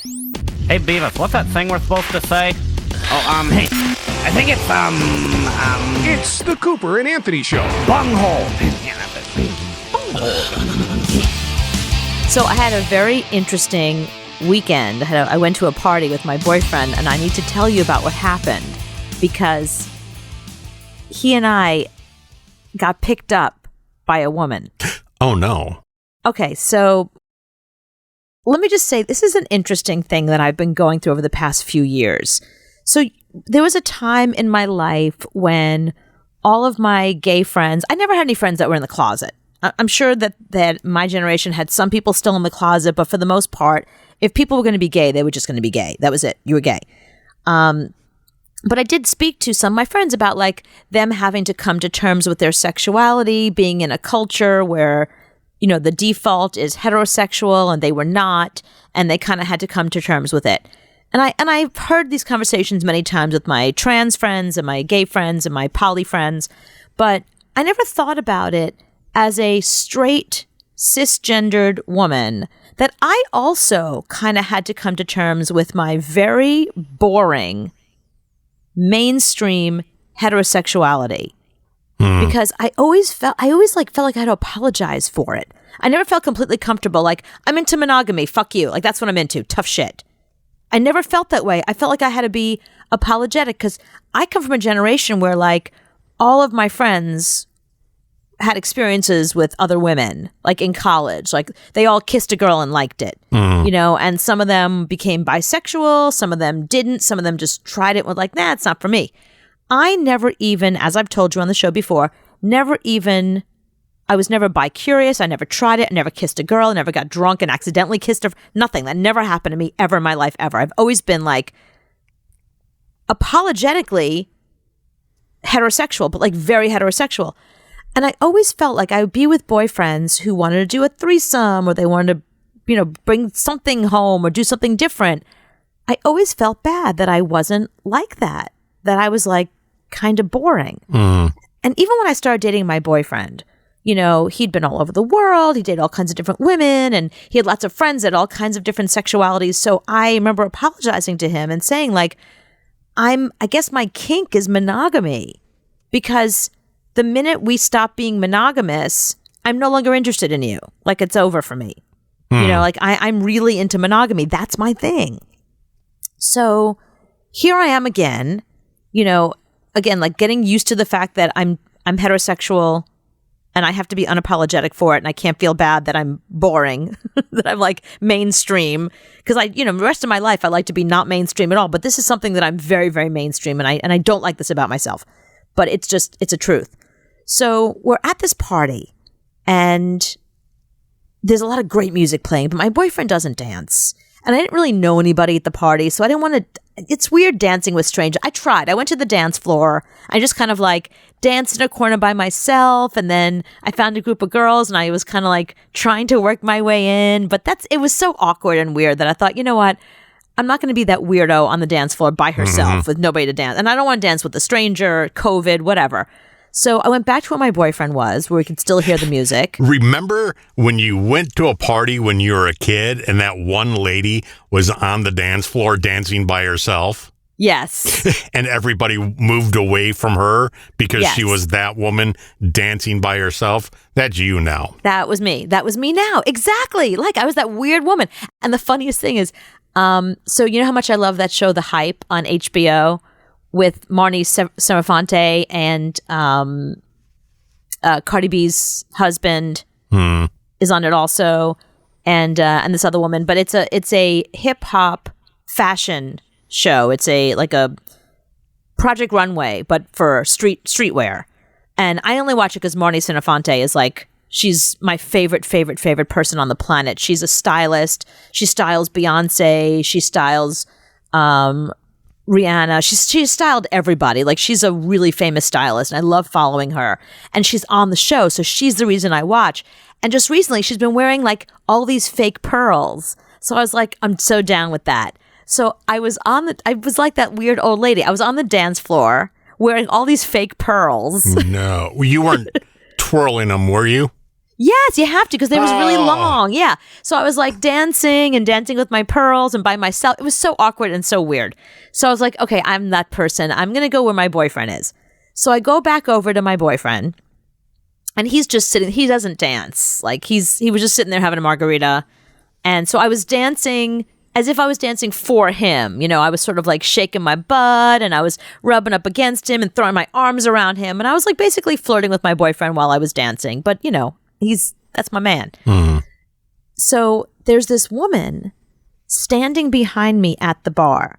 Hey, Beavis, what's that thing we're supposed to say? Hey, I think it's, It's the Cooper and Anthony Show. bunghole. So I had a very interesting weekend. I went to a party with my boyfriend, and I need to tell you about what happened because he and I got picked up by a woman. Oh, no. Okay, so let me just say this is an interesting thing that I've been going through over the past few years. So there was a time in my life when all of my gay friends, I never had any friends that were in the closet. I'm sure that my generation had some people still in the closet, but for the most part, if people were going to be gay, they were just going to be gay. That was it. You were gay. But I did speak to some of my friends about like them having to come to terms with their sexuality, being in a culture where, you know, the default is heterosexual and they were not, and they kind of had to come to terms with it. And I've heard these conversations many times with my trans friends and my gay friends and my poly friends, but I never thought about it as a straight cisgendered woman that I also kind of had to come to terms with my very boring mainstream heterosexuality. Because I always felt like I had to apologize for it. I never felt completely comfortable. Like, I'm into monogamy. Fuck you. Like, that's what I'm into. Tough shit. I never felt that way. I felt like I had to be apologetic because I come from a generation where like all of my friends had experiences with other women, like in college. Like they all kissed a girl and liked it, you know, and some of them became bisexual. Some of them didn't. Some of them just tried it and were like, nah, it's not for me. I never even, as I've told you on the show before, I was never bi-curious. I never tried it. I never kissed a girl. I never got drunk and accidentally kissed her. Nothing. That never happened to me ever in my life, ever. I've always been like apologetically heterosexual, but like very heterosexual. And I always felt like I would be with boyfriends who wanted to do a threesome or they wanted to, you know, bring something home or do something different. I always felt bad that I wasn't like that I was like kind of boring. And even when I started dating my boyfriend, you know, he'd been all over the world. He dated all kinds of different women and he had lots of friends at all kinds of different sexualities. So I remember apologizing to him and saying like, I guess my kink is monogamy because the minute we stop being monogamous, I'm no longer interested in you. Like it's over for me. You know, like I'm really into monogamy. That's my thing. So here I am again, you know, like getting used to the fact that I'm heterosexual and I have to be unapologetic for it. And I can't feel bad that I'm boring, that I'm like mainstream. Because the rest of my life, I like to be not mainstream at all. But this is something that I'm very, very mainstream. And I don't like this about myself. But it's a truth. So we're at this party and there's a lot of great music playing, but my boyfriend doesn't dance. And I didn't really know anybody at the party. So I didn't want to, it's weird dancing with strangers. I tried. I went to the dance floor. I just kind of like danced in a corner by myself. And then I found a group of girls and I was kind of like trying to work my way in. But it was so awkward and weird that I thought, you know what? I'm not going to be that weirdo on the dance floor by herself with nobody to dance. And I don't want to dance with a stranger, COVID, whatever. So I went back to where my boyfriend was, where we could still hear the music. Remember when you went to a party when you were a kid and that one lady was on the dance floor dancing by herself? Yes. And everybody moved away from her because Yes. she was that woman dancing by herself? That's you now. That was me. That was me now. Exactly. Like I was that weird woman. And the funniest thing is, so you know how much I love that show, The Hype, on HBO? With Marnie Serafante and Cardi B's husband is on it also, and this other woman. But it's a hip hop fashion show. It's a Project Runway, but for streetwear. And I only watch it because Marnie Serafante is like, she's my favorite person on the planet. She's a stylist. She styles Beyonce. She styles Rihanna. She's styled everybody. Like she's a really famous stylist and I love following her. And she's on the show, so she's the reason I watch. And just recently she's been wearing like all these fake pearls. So I was like, I'm so down with that. So I was like that weird old lady. I was on the dance floor wearing all these fake pearls. No, you weren't twirling them, were you? Yes, you have to because they was really Oh. long. Yeah. So I was like dancing with my pearls and by myself. It was so awkward and so weird. So I was like, okay, I'm that person. I'm going to go where my boyfriend is. So I go back over to my boyfriend and he's just sitting. He doesn't dance. Like he was just sitting there having a margarita. And so I was dancing as if I was dancing for him. You know, I was sort of like shaking my butt and I was rubbing up against him and throwing my arms around him. And I was like basically flirting with my boyfriend while I was dancing. But, you know, that's my man. So there's this woman standing behind me at the bar.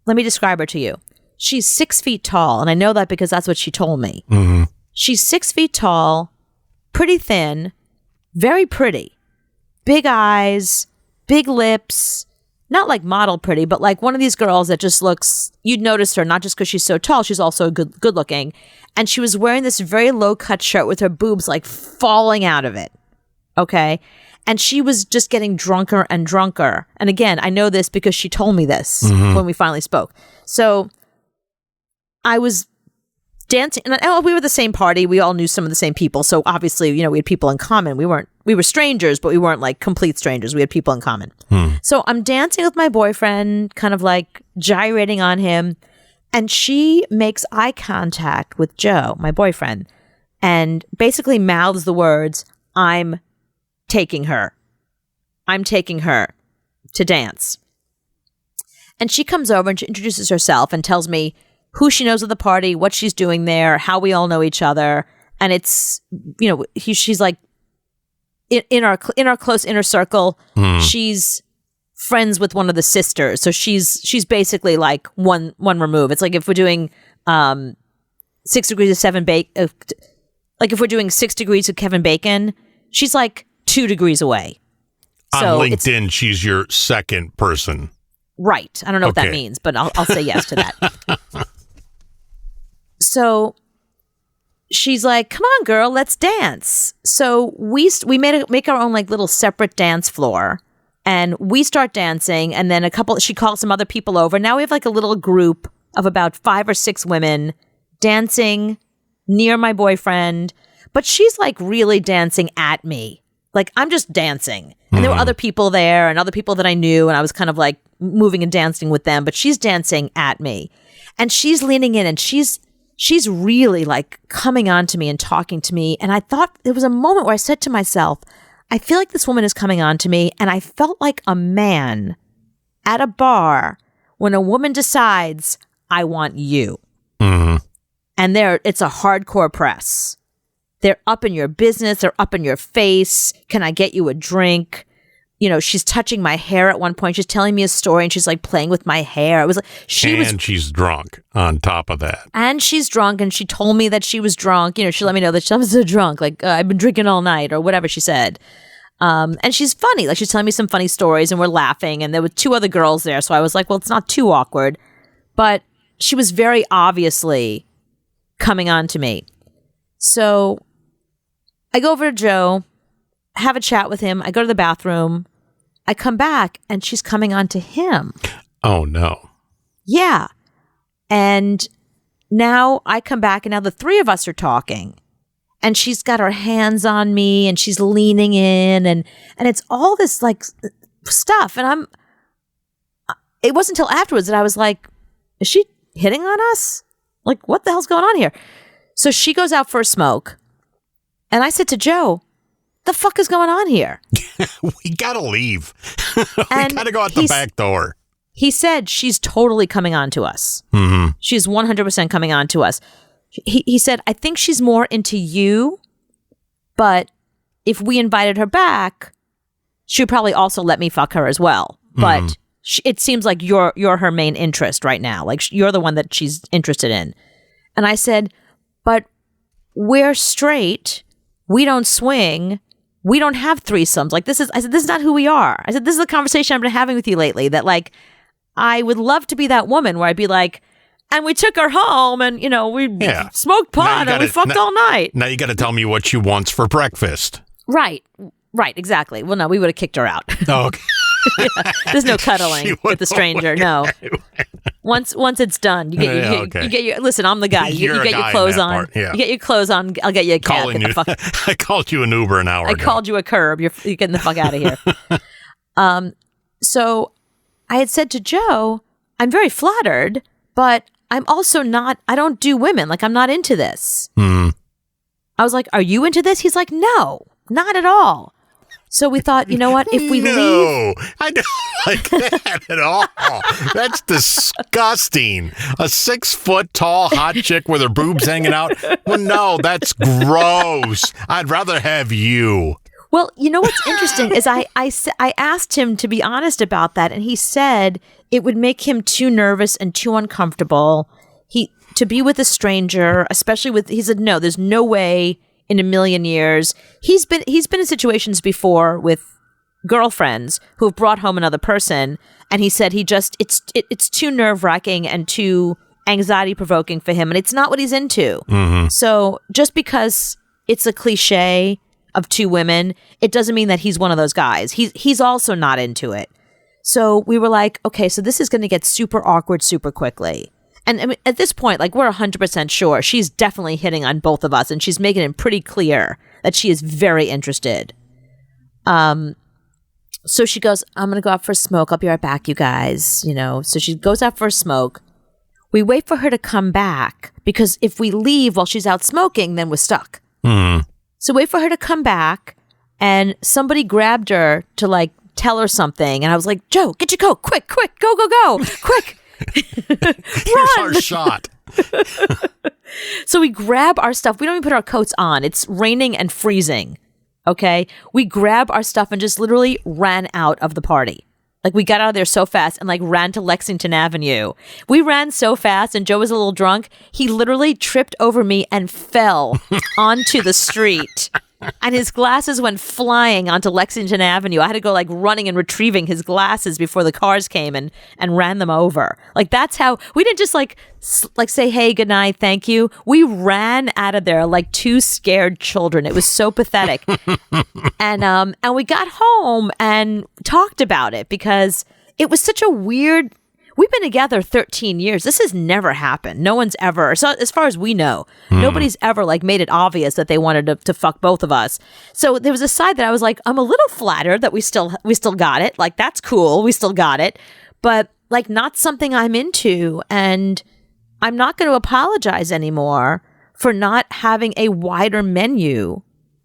Let me describe her to you. She's 6 feet tall. And I know that because that's what she told me. She's 6 feet tall, pretty thin, very pretty, big eyes, big lips, not like model pretty, but like one of these girls that just looks, you'd notice her, not just because she's so tall, she's also good looking. And she was wearing this very low cut shirt with her boobs like falling out of it. Okay. And she was just getting drunker and drunker. And again, I know this because she told me this when we finally spoke. So I was dancing and we were the same party. We all knew some of the same people. So obviously, you know, we had people in common. We were strangers, but we weren't like complete strangers. We had people in common. So I'm dancing with my boyfriend, kind of like gyrating on him. And she makes eye contact with Joe, my boyfriend, and basically mouths the words, I'm taking her to dance. And she comes over and she introduces herself and tells me who she knows of the party, what she's doing there, how we all know each other. And it's, you know, she's like in our close inner circle, she's friends with one of the sisters. So she's basically like one remove. It's like if we're doing 6 degrees of like if we're doing 6 degrees of Kevin Bacon, she's like 2 degrees away. So on LinkedIn, she's your second person. Right. I don't know what that means, but I'll say yes to that. So she's like, "Come on, girl, let's dance." So we make our own like little separate dance floor, and we start dancing. And then she calls some other people over. Now we have like a little group of about 5 or 6 women dancing near my boyfriend, but she's like really dancing at me. Like I'm just dancing, and there were other people there and other people that I knew, and I was kind of like moving and dancing with them. But she's dancing at me, and she's leaning in, and she's really like coming on to me and talking to me. And I thought there was a moment where I said to myself, I feel like this woman is coming on to me. And I felt like a man at a bar when a woman decides, I want you. And it's a hardcore press. They're up in your business. They're up in your face. Can I get you a drink? You know, she's touching my hair at one point. She's telling me a story and she's like playing with my hair. It was like she's drunk on top of that. And she's drunk, and she told me that she was drunk. You know, she let me know that she was so drunk. Like, I've been drinking all night or whatever she said. And she's funny. Like, she's telling me some funny stories and we're laughing. And there were 2 other girls there. So I was like, well, it's not too awkward. But she was very obviously coming on to me. So I go over to Joe, have a chat with him. I go to the bathroom. I come back and she's coming on to him. Oh, no. Yeah. And now I come back and now the 3 of us are talking. And she's got her hands on me and she's leaning in and it's all this like stuff. And it wasn't until afterwards that I was like, is she hitting on us? Like, what the hell's going on here? So she goes out for a smoke. And I said to Joe, the fuck is going on here? We gotta leave. We gotta go out the back door. He said she's totally coming on to us. She's 100% coming on to us. He said, I think she's more into you, but if we invited her back, she would probably also let me fuck her as well. But it seems like you're her main interest right now. Like you're the one that she's interested in. And I said, but we're straight. We don't swing. We don't have threesomes. Like I said, this is not who we are. I said, this is the conversation I've been having with you lately, that like, I would love to be that woman where I'd be like, and we took her home and, you know, we smoked pot and we fucked all night. Now you got to tell me what she wants for breakfast. Right, exactly. Well, no, we would have kicked her out. Oh, okay. There's no cuddling with the stranger, no. Once it's done, you get your. Listen, I'm the guy. You You're get a your guy clothes in that on. part, yeah. You get your clothes on. I'll get you a cab. Calling Get you. the fuck. I called you an Uber an hour I ago. called you a curb. You're getting the fuck out of here. So I had said to Joe, I'm very flattered, but I'm also not. I don't do women. Like I'm not into this. I was like, "Are you into this?" He's like, "No, not at all." So we thought, you know what? If we leave, No, I don't like that at all. That's disgusting. A 6 foot tall hot chick with her boobs hanging out. Well, no, that's gross. I'd rather have you. well, you know what's interesting is I asked him to be honest about that, and he said it would make him too nervous and too uncomfortable. To be with a stranger, especially with, he said, no, there's no way in a million years. He's been in situations before with girlfriends who have brought home another person, and he said it's too nerve-wracking and too anxiety-provoking for him, and it's not what he's into. So just because it's a cliche of two women, it doesn't mean that he's one of those guys. He's also not into it. So we were like, okay, so this is going to get super awkward super quickly. And I mean, at this point, like, we're 100% sure she's definitely hitting on both of us, and she's making it pretty clear that she is very interested. So she goes, I'm going to go out for a smoke. I'll be right back, you guys. You know, so she goes out for a smoke. We wait for her to come back, because if we leave while she's out smoking, then we're stuck. So wait for her to come back, and somebody grabbed her to, like, tell her something. And I was like, Joe, get your coat. Quick, go, quick. Here's our shot. So we grab our stuff. We don't even put our coats on. It's raining and freezing. Okay. We grab our stuff and just literally ran out of the party. Like, we got out of there so fast and, like, ran to Lexington Avenue. We ran so fast, and Joe was a little drunk. He literally tripped over me and fell onto the street. And his glasses went flying onto Lexington Avenue. I had to go, like, running and retrieving his glasses before the cars came and ran them over. Like, that's how we didn't just like say, hey, good night, thank you. We ran out of there like two scared children. It was so pathetic. And we got home and talked about it, because it was such a weird. We've been together 13 years. This has never happened. No one's ever, so as far as we know, nobody's ever, like, made it obvious that they wanted to fuck both of us. So there was a side that I was like, I'm a little flattered that we still got it. Like, that's cool. We still got it. But, like, not something I'm into. And I'm not going to apologize anymore for not having a wider menu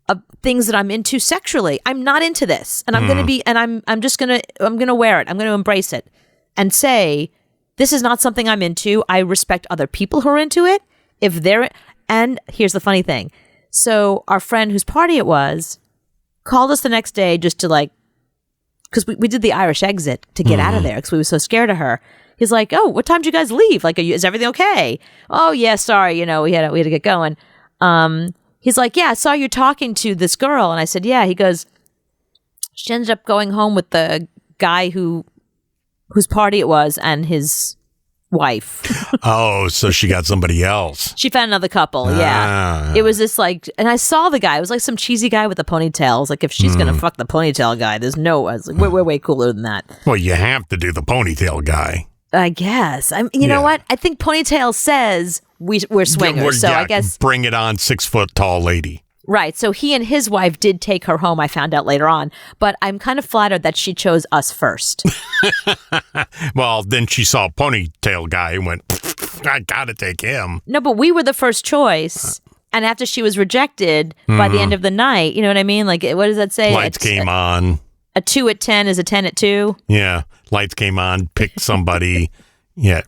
of things that I'm into sexually. I'm not into this. And I'm going to be, and I'm going to wear it. I'm going to embrace it. And say, this is not something I'm into. I respect other people who are into it. And here's the funny thing. So our friend whose party it was called us the next day just to, like, because we did the Irish exit to get out of there because we were so scared of her. He's like, oh, what time did you guys leave? Like, is everything okay? Oh, yeah, sorry. You know, we had to get going. He's like, yeah, I saw you talking to this girl. And I said, yeah. He goes, she ended up going home with the guy whose party it was and his wife. Oh, so she got somebody else. She found another couple, yeah. It was this, like, and I saw the guy. It was like some cheesy guy with a ponytail. I was like, if she's going to fuck the ponytail guy, there's no, I was like, we're way cooler than that. Well, you have to do the ponytail guy. I guess. You know what? I think ponytail says we're swingers, so I guess. Bring it on, 6 foot tall lady. Right. So he and his wife did take her home, I found out later on. But I'm kind of flattered that she chose us first. Well, then she saw a ponytail guy and went, I gotta take him. No, but we were the first choice. And after she was rejected by the end of the night, you know what I mean? Like, what does that say? Lights came on. A 2 at 10 is a 10 at 2. Yeah. Lights came on, picked somebody. Yeah.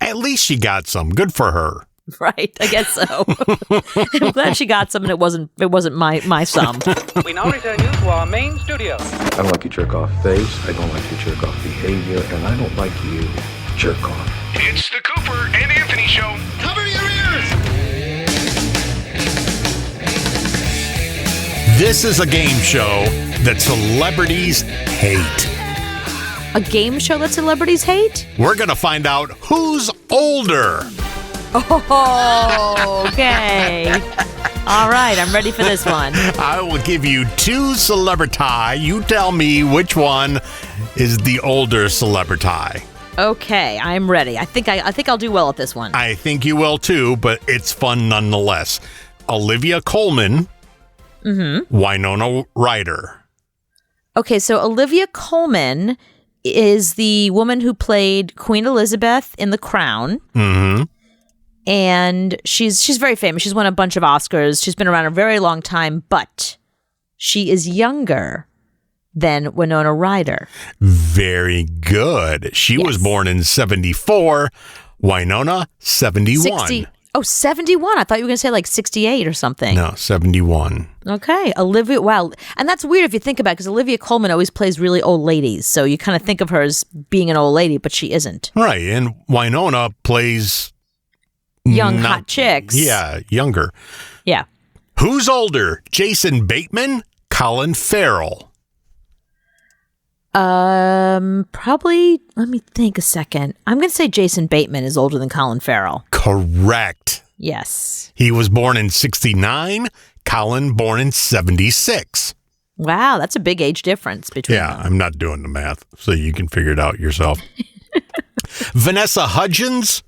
At least she got some. Good for her. Right, I guess so. I'm glad she got some, and it wasn't my sum. We now return you to our main studio. I don't like your jerk off face. I don't like your jerk off behavior, and I don't like you jerk off. It's the Cooper and Anthony Show. Cover your ears! This is a game show that celebrities hate. A game show that celebrities hate? We're going to find out who's older. Oh, okay. All right, I'm ready for this one. I will give you 2 celebrity. You tell me which one is the older celebrity. Okay, I'm ready. I think I'll do well at this one. I think you will too, but it's fun nonetheless. Olivia Colman, Winona Ryder. Okay, so Olivia Colman is the woman who played Queen Elizabeth in The Crown. Mm-hmm. And she's very famous. She's won a bunch of Oscars. She's been around a very long time, but she is younger than Winona Ryder. Very good. She was born in 74. Winona, 71. 71. I thought you were going to say like 68 or something. No, 71. Okay. Olivia, wow. And that's weird if you think about it, because Olivia Colman always plays really old ladies. So you kind of think of her as being an old lady, but she isn't. Right. And Winona plays young, hot chicks. Yeah, younger. Yeah. Who's older? Jason Bateman, Colin Farrell. Probably, let me think a second. I'm going to say Jason Bateman is older than Colin Farrell. Correct. Yes. He was born in 69. Colin born in 76. Wow, that's a big age difference between them. I'm not doing the math, so you can figure it out yourself. Vanessa Hudgens,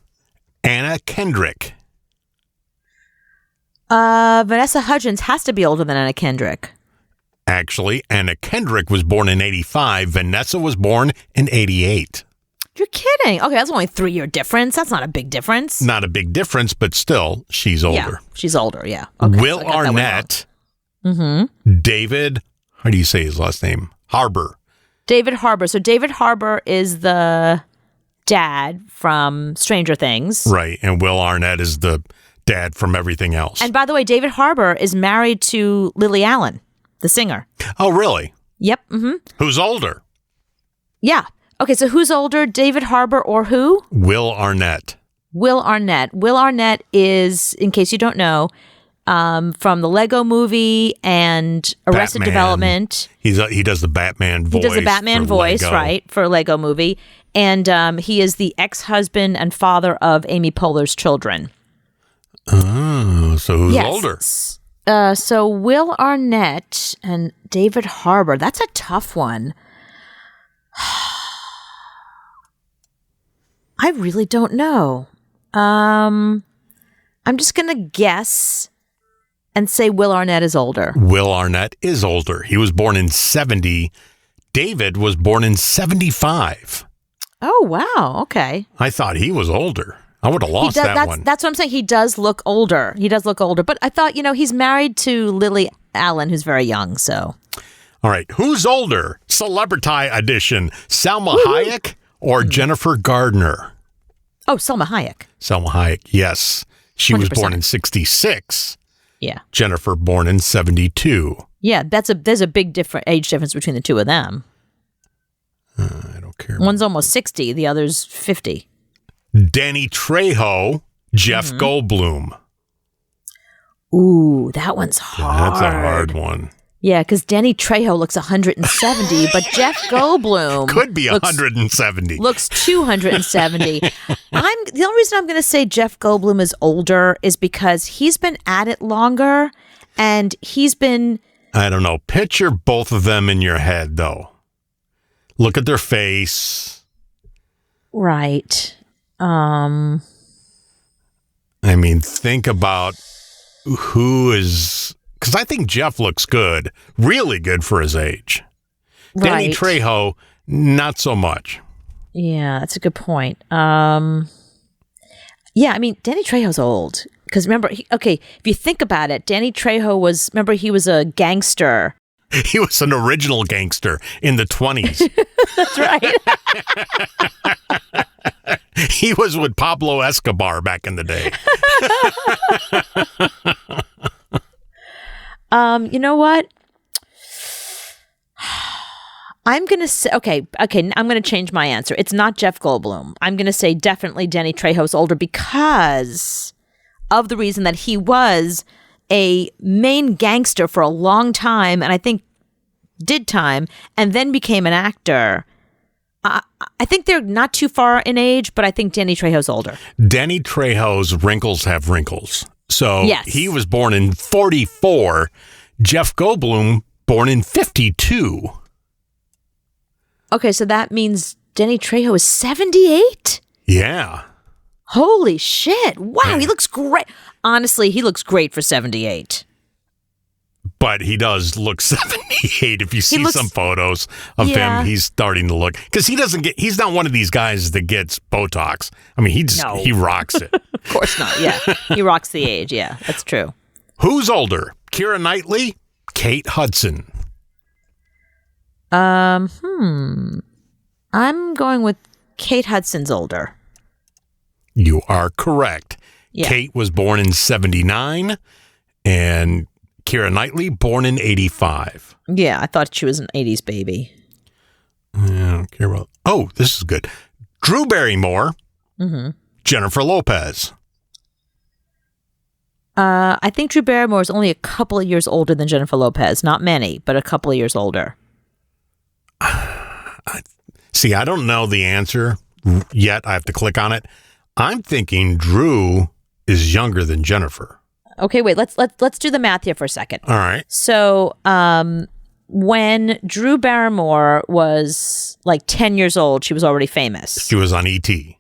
Anna Kendrick. Vanessa Hudgens has to be older than Anna Kendrick. Actually, Anna Kendrick was born in 85. Vanessa was born in 88. You're kidding. Okay, that's only a 3-year difference. That's not a big difference. Not a big difference, but still, she's older. Yeah, she's older, yeah. Okay, Will so I got that one Arnett. wrong. David, how do you say his last name? Harbour. David Harbour. So David Harbour is the dad from Stranger Things. Right, and Will Arnett is the dad from everything else. And by the way, David Harbour is married to Lily Allen, the singer. Oh, really? Yep. Mm-hmm. Who's older? Yeah. Okay, so who's older, David Harbour or who? Will Arnett. Will Arnett. Will Arnett is, in case you don't know, from the Lego Movie and Arrested Batman. Development. He does the Batman voice. He does the Batman for voice, Lego. right, for Lego Movie. And he is the ex-husband and father of Amy Poehler's children. Oh, so who's Yes. older? So Will Arnett and David Harbour. That's a tough one. I really don't know. I'm just going to guess and say Will Arnett is older. Will Arnett is older. He was born in 70. David was born in 75. Oh, wow. Okay. I thought he was older. I would have lost that one. That's what I'm saying. He does look older. But I thought, he's married to Lily Allen, who's very young, so. All right. Who's older? Celebrity edition. Salma Hayek or Jennifer Gardner? Oh, Selma Hayek. Salma Hayek, yes. She was 100%. born in 66. Yeah. Jennifer born in 72. Yeah, there's a big age difference between the two of them. I don't care. One's almost 60, the other's 50. Danny Trejo, Jeff Goldblum. Ooh, that one's hard. That's a hard one. Yeah, because Danny Trejo looks 170, but Jeff Goldblum Could be 170. looks 270. The only reason I'm going to say Jeff Goldblum is older is because he's been at it longer, and he's been. I don't know. Picture both of them in your head, though. Look at their face. Right. I mean, think about who is. Because I think Jeff looks good, really good for his age. Danny Right. Trejo, not so much. Yeah, that's a good point. Yeah, I mean, Danny Trejo's old. Because remember, if you think about it, Danny Trejo he was a gangster. He was an original gangster in the 20s. That's right. He was with Pablo Escobar back in the day. You know what? I'm going to say, okay, I'm going to change my answer. It's not Jeff Goldblum. I'm going to say definitely Danny Trejo's older because of the reason that he was a main gangster for a long time, and I think did time, and then became an actor. I think they're not too far in age, but I think Danny Trejo's older. Danny Trejo's wrinkles have wrinkles. So Yes. he was born in 44. Jeff Goldblum born in 52. Okay, so that means Danny Trejo is 78? Yeah. Holy shit. Wow, he looks great. Honestly, he looks great for 78. But he does look 78. If you see looks- some photos of Yeah. him, he's starting to look, because he's not one of these guys that gets Botox. I mean, No. he rocks it. Of course not. Yeah. He rocks the age. Yeah, that's true. Who's older? Keira Knightley, Kate Hudson. I'm going with Kate Hudson's older. You are correct. Yeah. Kate was born in 79 and Keira Knightley born in 85. Yeah, I thought she was an 80s baby. I don't care about. Oh, this is good. Drew Barrymore, Jennifer Lopez. I think Drew Barrymore is only a couple of years older than Jennifer Lopez. Not many, but a couple of years older. See, I don't know the answer yet. I have to click on it. I'm thinking Drew is younger than Jennifer. Okay, wait. Let's do the math here for a second. All right. So, when Drew Barrymore was like 10 years old, she was already famous. She was on E.T.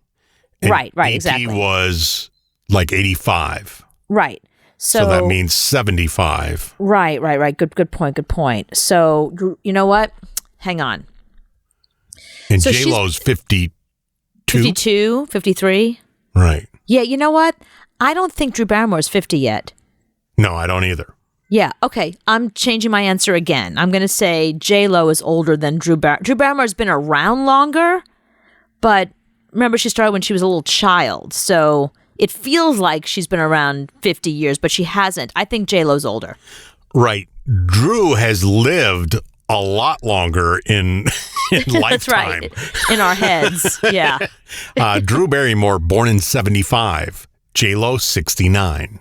And Right, E.T. exactly. was like 85. Right. So that means 75. Right. Good point. So, you know what? Hang on. And So she's- J-Lo's 52. 52, 53? Right. Yeah, you know what? I don't think Drew Barrymore is 50 yet. No, I don't either. Yeah, okay. I'm changing my answer again. I'm going to say J-Lo is older than Drew Barrymore. Drew Barrymore's been around longer, but remember she started when she was a little child. So it feels like she's been around 50 years, but she hasn't. I think J-Lo's older. Right. Drew has lived a lot longer in lifetime. That's right. In our heads. Yeah. Drew Barrymore, born in 75. J-Lo, 69.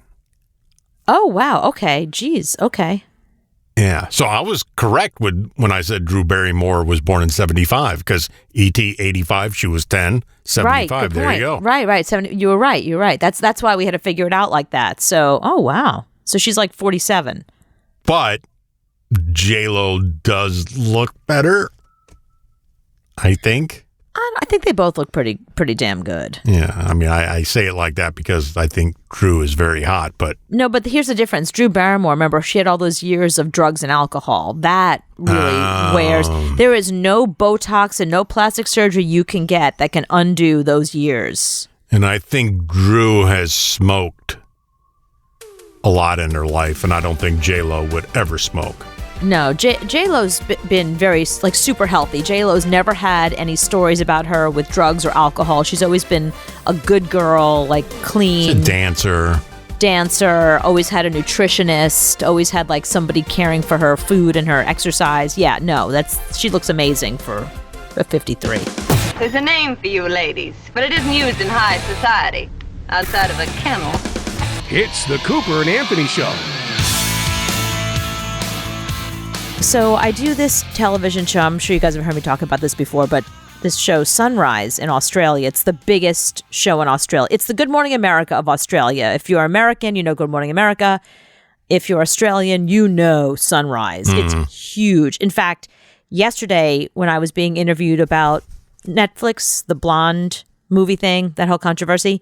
Oh, wow. Okay. Jeez. Okay. Yeah. So I was correct when I said Drew Barrymore was born in 75 because E.T. 85, she was 10, 75. Right. Good There point. you go. Right. 70, you were right. That's why we had to figure it out like that. So, oh, wow. So she's like 47. But J-Lo does look better, I think. I think they both look pretty damn good. Yeah. I mean, I say it like that because I think Drew is very hot, but No, but here's the difference. Drew Barrymore, remember, she had all those years of drugs and alcohol. That really wears. There is no Botox and no plastic surgery you can get that can undo those years. and I think Drew has smoked a lot in her life, and I don't think J-Lo would ever smoke. No, J-Lo's been very, like, super healthy. J-Lo's never had any stories about her with drugs or alcohol. She's always been a good girl, like, She's clean. a dancer. Dancer, always had a nutritionist, always had, like, somebody caring for her food and her exercise. Yeah, no, she looks amazing for a 53. There's a name for you ladies, but it isn't used in high society, outside of a kennel. It's the Cooper and Anthony Show. So I do this television show. I'm sure you guys have heard me talk about this before, but this show, Sunrise in Australia, it's the biggest show in Australia. It's the Good Morning America of Australia. If you're American, you know Good Morning America. If you're Australian, you know Sunrise. It's huge. In fact, yesterday when I was being interviewed about Netflix, the blonde movie thing, that whole controversy,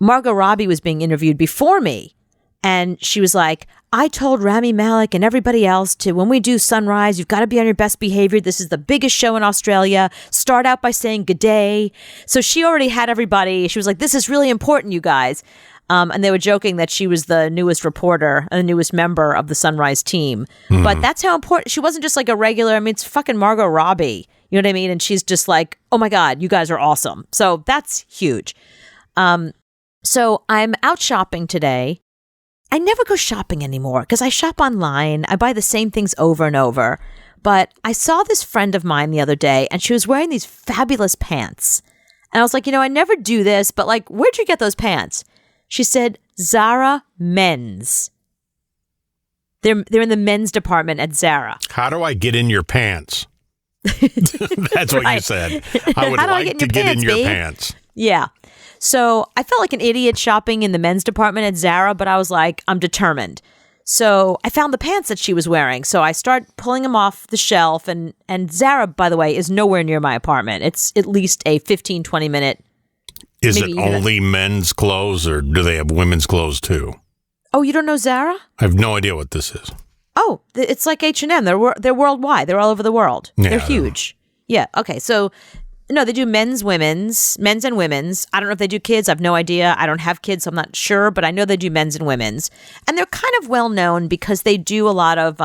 Margot Robbie was being interviewed before me. And she was like, I told Rami Malek and everybody else to, when we do Sunrise, you've got to be on your best behavior. This is the biggest show in Australia. Start out by saying good day. So she already had everybody. She was like, this is really important, you guys. And they were joking that she was the newest reporter and the newest member of the Sunrise team. But that's how important. She wasn't just like a regular. I mean, it's fucking Margot Robbie. You know what I mean? And she's just like, oh my God, you guys are awesome. So that's huge. So I'm out shopping today. I never go shopping anymore because I shop online. I buy the same things over and over. But I saw this friend of mine the other day and she was wearing these fabulous pants. And I was like, you know, I never do this, but like, where'd you get those pants? She said, Zara Men's. They're in the men's department at Zara. How do I get in your pants? That's what you Right. said. I would How do I like get in to your get in pants, your babe? pants. Yeah. So I felt like an idiot shopping in the men's department at Zara, but I was like, I'm determined. So I found the pants that she was wearing. So I start pulling them off the shelf. And Zara, by the way, is nowhere near my apartment. It's at least a 15, 20 minute. Is it only men's clothes or do they have women's clothes too? Oh, you don't know Zara? I have no idea what this is. Oh, it's like H&M. They're worldwide. They're all over the world. Yeah, they're huge. Yeah. Okay. So, no, they do men's and women's. I don't know if they do kids. I have no idea. I don't have kids, so I'm not sure. But I know they do men's and women's. And they're kind of well known because they do a lot of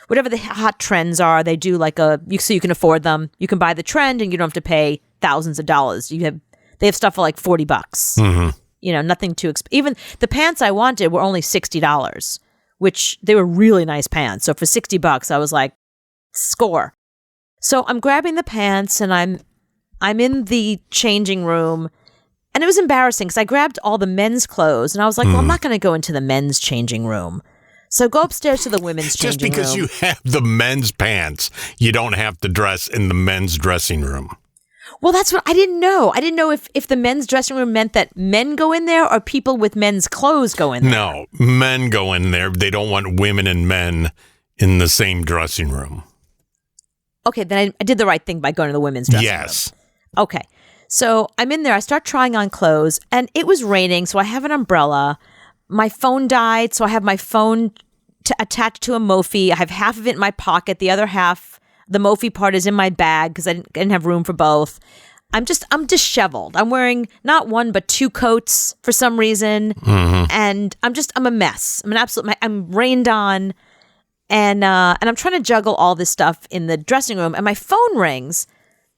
whatever the hot trends are. They do like so you can afford them. You can buy the trend and you don't have to pay thousands of dollars. They have stuff for like $40. Mm-hmm. You know, nothing too expensive. Even the pants I wanted were only $60, which they were really nice pants. So for $60, I was like, score. So I'm grabbing the pants and I'm in the changing room, and it was embarrassing because I grabbed all the men's clothes and I was like, well, I'm not going to go into the men's changing room. So go upstairs to the women's changing room. Just because you have the men's pants, you don't have to dress in the men's dressing room. Well, that's what I didn't know. I didn't know if the men's dressing room meant that men go in there or people with men's clothes go in there. No, men go in there. They don't want women and men in the same dressing room. Okay, then I did the right thing by going to the women's dressing room. Yes. Okay. So I'm in there. I start trying on clothes, and it was raining, so I have an umbrella. My phone died, so I have my phone attached to a Mophie. I have half of it in my pocket. The other half, the Mophie part, is in my bag because I didn't have room for both. I'm disheveled. I'm wearing not one but two coats for some reason, and I'm a mess. I'm rained on. And I'm trying to juggle all this stuff in the dressing room, and my phone rings.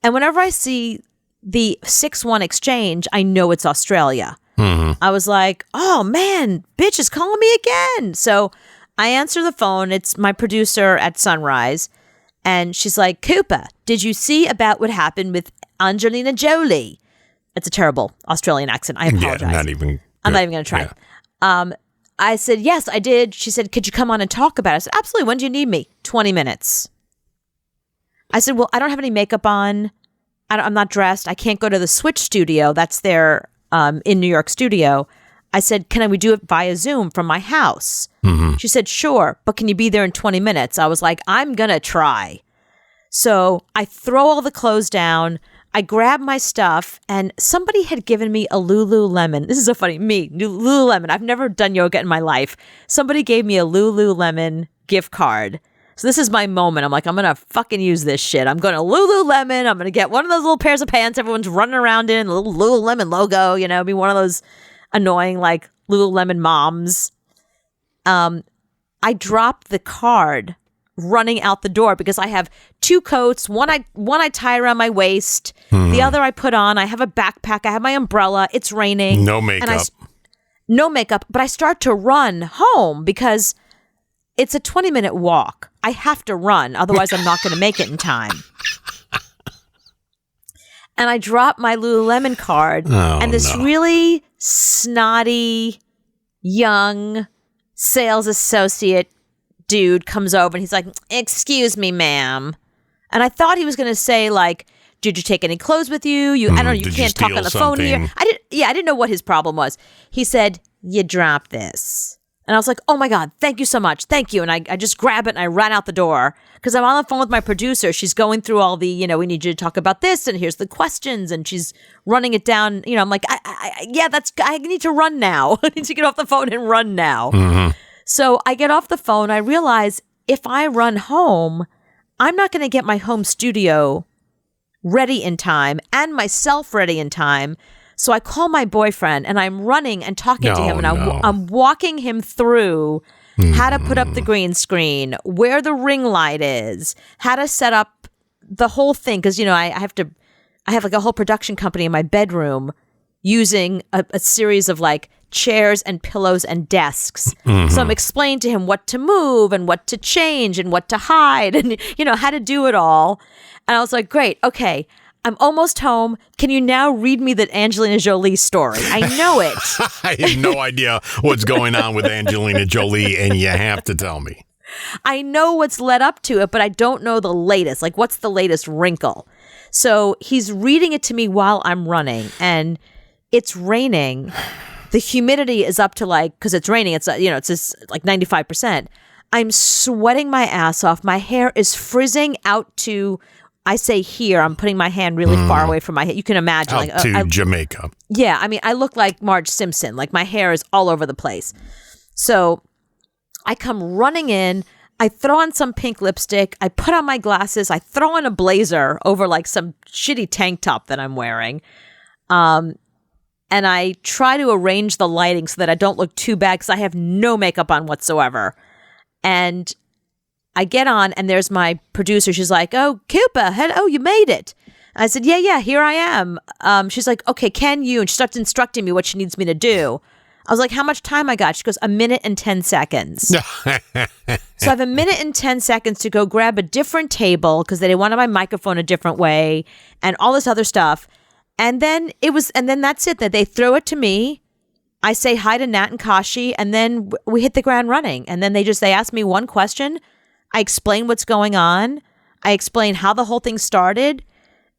And whenever I see the 6-1 exchange, I know it's Australia. I was like, oh man, bitch is calling me again. So I answer the phone. It's my producer at Sunrise. And she's like, Cooper, did you see about what happened with Angelina Jolie? It's a terrible Australian accent. I apologize. Yeah, I'm not even going to try. Yeah. I said, yes, I did. She said, could you come on and talk about it? I said, absolutely. When do you need me? 20 minutes. I said, well, I don't have any makeup on. I'm not dressed. I can't go to the Switch studio. That's their in New York studio. I said, can we do it via Zoom from my house? She said, sure, but can you be there in 20 minutes? I was like, I'm going to try. So I throw all the clothes down. I grab my stuff, and somebody had given me a Lululemon. This is so funny. Lululemon. I've never done yoga in my life. Somebody gave me a Lululemon gift card. So this is my moment. I'm like, I'm going to fucking use this shit. I'm going to Lululemon. I'm going to get one of those little pairs of pants everyone's running around in, a little Lululemon logo, be one of those annoying, like, Lululemon moms. I dropped the card running out the door because I have two coats. One I tie around my waist. The other I put on. I have a backpack. I have my umbrella. It's raining. No makeup. No makeup. But I start to run home because it's a 20-minute walk. I have to run. Otherwise, I'm not going to make it in time. And I drop my Lululemon card. And this really snotty, young sales associate dude comes over and he's like, excuse me, ma'am. And I thought he was going to say, like, did you take any clothes with you? I don't know, you can't talk on the phone here. I didn't know what his problem was. He said, you dropped this. And I was like, oh my God, thank you so much. Thank you. And I just grab it and I ran out the door because I'm on the phone with my producer. She's going through all the, we need you to talk about this and here's the questions. And she's running it down. I'm like, I need to run now. I need to get off the phone and run now. So I get off the phone. I realize if I run home, I'm not going to get my home studio ready in time and myself ready in time. So I call my boyfriend and I'm running and talking to him and I'm walking him through how to put up the green screen, where the ring light is, how to set up the whole thing. Because, I have like a whole production company in my bedroom using a series of like chairs and pillows and desks. So I'm explaining to him what to move and what to change and what to hide and, how to do it all. And I was like, great. Okay. I'm almost home. Can you now read me the Angelina Jolie story? I know it. I have no idea what's going on with Angelina Jolie, and you have to tell me. I know what's led up to it, but I don't know the latest. Like, what's the latest wrinkle? So he's reading it to me while I'm running, and it's raining. The humidity is up to like, because it's raining, it's, it's just like 95%. I'm sweating my ass off. My hair is frizzing out to, I say here, I'm putting my hand really far away from my head. You can imagine. Out to Jamaica. Yeah, I mean, I look like Marge Simpson. Like, my hair is all over the place. So I come running in. I throw on some pink lipstick. I put on my glasses. I throw on a blazer over, like, some shitty tank top that I'm wearing. And I try to arrange the lighting so that I don't look too bad because I have no makeup on whatsoever. And I get on, and there's my producer. She's like, "Oh, Cooper, hello, you made it." I said, yeah, here I am. She's like, "Okay, can you?" And she starts instructing me what she needs me to do. I was like, "How much time I got?" She goes, 1 minute and 10 seconds. So I have 1 minute and 10 seconds to go grab a different table because they wanted my microphone a different way and all this other stuff. And then that's it. That they throw it to me. I say hi to Nat and Kashi, and then we hit the ground running. And then they ask me one question. I explain what's going on. I explain how the whole thing started.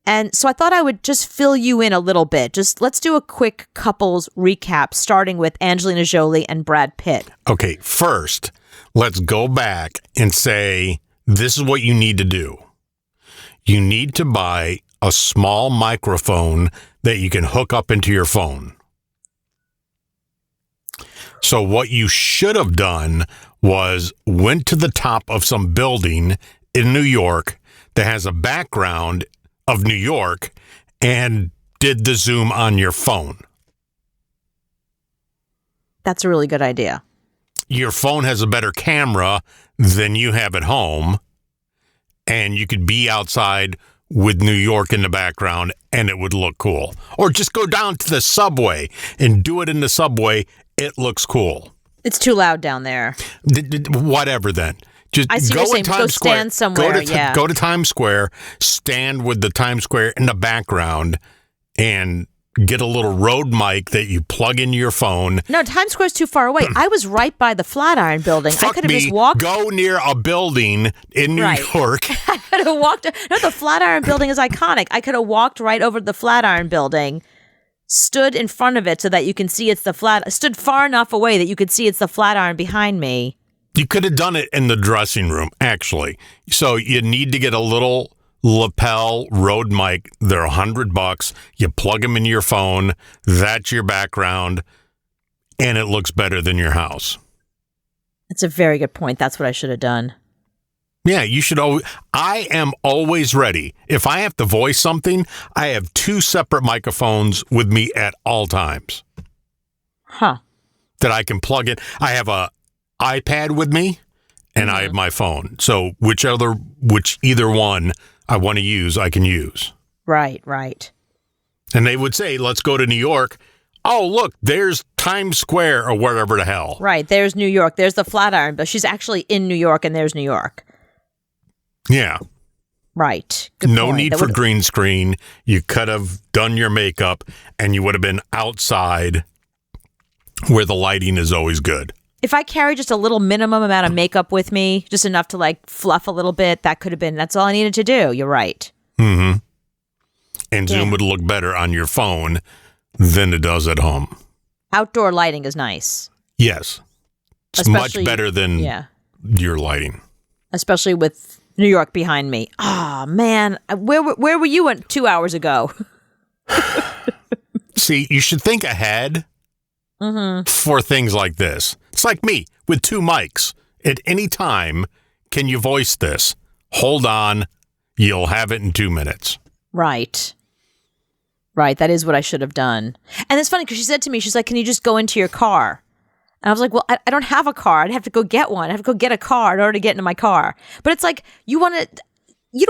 And so I thought I would just fill you in a little bit. Just let's do a quick couples recap, starting with Angelina Jolie and Brad Pitt. Okay, first, let's go back and say this is what you need to do. You need to buy a small microphone that you can hook up into your phone. So what you should have done was went to the top of some building in New York that has a background of New York and did the Zoom on your phone. That's a really good idea. Your phone has a better camera than you have at home, and you could be outside with New York in the background and it would look cool. Or just go down to the subway and do it in the subway. It looks cool. It's too loud down there. Whatever then. Just I see go what you're in saying. Times Go Square. stand somewhere. Go to Times Square, stand with the Times Square in the background, and get a little Rode mic that you plug into your phone. No, Times Square's too far away. I was right by the Flatiron Building. I could have just walked. Go near a building in New York. I could have walked. No, the Flatiron Building is iconic. I could have walked right over to the Flatiron Building, stood in front of it so that you can see it's the stood far enough away that you could see it's the Flatiron behind me. You could have done it in the dressing room, actually. So you need to get a little lapel Rode mic. They're $100. You plug them into your phone. That's your background, and it looks better than your house. That's a very good point. That's what I should have done. Yeah, you should always. I am always ready. If I have to voice something, I have 2 separate microphones with me at all times. Huh. That I can plug in. I have a iPad with me, and I have my phone. So which either one I want to use, I can use. Right. And they would say, "Let's go to New York." Oh, look, there's Times Square or wherever the hell. Right. There's New York. There's the Flatiron, but she's actually in New York, and there's New York. Yeah. Right. Good no point. need for green screen. You could have done your makeup, and you would have been outside where the lighting is always good. If I carry just a little minimum amount of makeup with me, just enough to like fluff a little bit, that's all I needed to do. You're right. Mm-hmm. And Zoom would look better on your phone than it does at home. Outdoor lighting is nice. Yes. It's much better than your lighting. Especially with New York behind me. Oh, man. Where were you 2 hours ago? See, you should think ahead for things like this. It's like me with 2 mics. At any time, can you voice this? Hold on. You'll have it in 2 minutes. Right. That is what I should have done. And it's funny because she said to me, she's like, "Can you just go into your car?" And I was like, well, I don't have a car. I'd have to go get one. I'd have to go get a car in order to get into my car. But it's like, you don't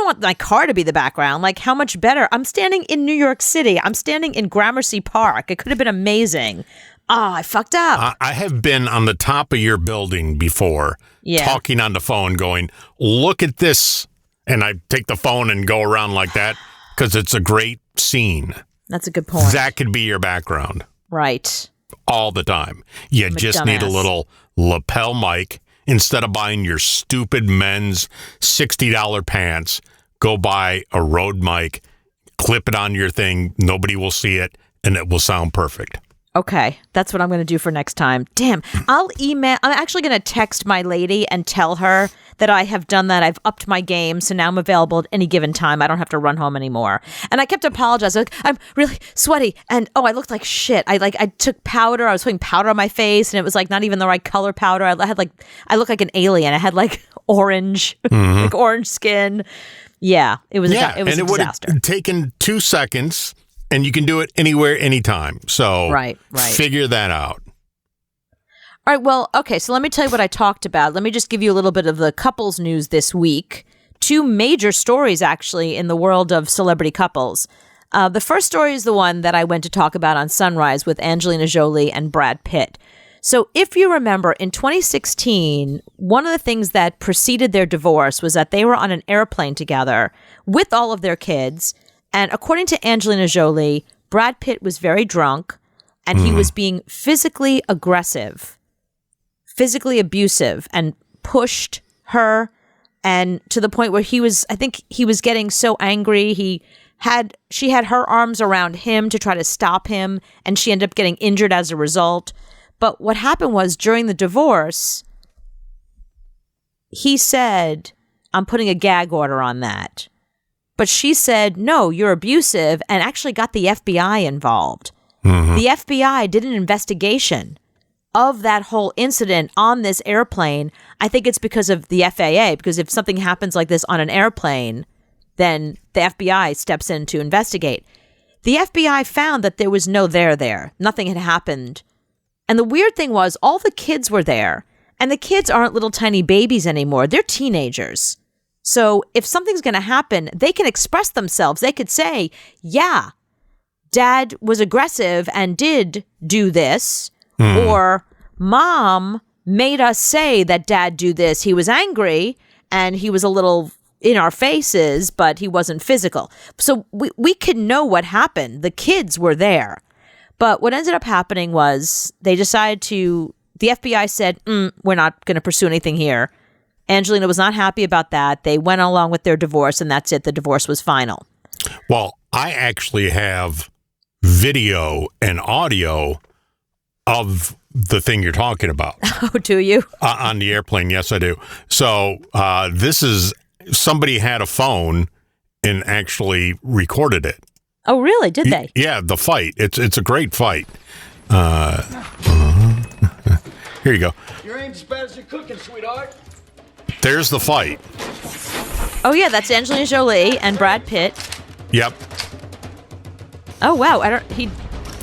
want my car to be the background. Like, how much better? I'm standing in New York City. I'm standing in Gramercy Park. It could have been amazing. Oh, I fucked up. I have been on the top of your building before, talking on the phone, going, "Look at this." And I take the phone and go around like that because it's a great scene. That's a good point. That could be your background. Right. All the time. You just need a little lapel mic. Instead of buying your stupid men's $60 pants, go buy a Rode mic, clip it on your thing. Nobody will see it, and it will sound perfect. Okay, that's what I'm going to do for next time. Damn, I'm actually going to text my lady and tell her that I have done that. I've upped my game, so now I'm available at any given time. I don't have to run home anymore. And I kept apologizing. Like, I'm really sweaty, and I looked like shit. I took powder. I was putting powder on my face, and it was like not even the right color powder. I looked like an alien. I had like orange, like orange skin. Yeah, it was. It was a disaster. Would have taken 2 seconds. And you can do it anywhere, anytime. So right. Figure that out. All right. Well, okay. So let me tell you what I talked about. Let me just give you a little bit of the couples news this week. 2 major stories, actually, in the world of celebrity couples. The first story is the one that I went to talk about on Sunrise with Angelina Jolie and Brad Pitt. So if you remember, in 2016, one of the things that preceded their divorce was that they were on an airplane together with all of their kids. And according to Angelina Jolie, Brad Pitt was very drunk and he was being physically aggressive, physically abusive, and pushed her, and to the point where I think he was getting so angry. She had her arms around him to try to stop him, and she ended up getting injured as a result. But what happened was during the divorce, he said, "I'm putting a gag order on that." But she said, "No, you're abusive," and actually got the FBI involved. The FBI did an investigation of that whole incident on this airplane. I think it's because of the FAA, because if something happens like this on an airplane, then the FBI steps in to investigate. The FBI found that there was no there. Nothing had happened. And the weird thing was, all the kids were there, and the kids aren't little tiny babies anymore. They're teenagers. So if something's going to happen, they can express themselves. They could say, yeah, Dad was aggressive and did do this, or Mom made us say that Dad do this. He was angry and he was a little in our faces, but he wasn't physical. So we could know what happened. The kids were there. But what ended up happening was the FBI said, we're not going to pursue anything here. Angelina was not happy about that. They went along with their divorce, and that's it. The divorce was final. Well, I actually have video and audio of the thing you're talking about. Oh, do you? On the airplane. Yes, I do. So this is somebody had a phone and actually recorded it. Oh, really? Did they? Yeah, the fight. It's a great fight. Here you go. You ain't as bad as you're cooking, sweetheart. There's the fight. Oh, yeah, that's Angelina Jolie and Brad Pitt. Yep. Oh, wow.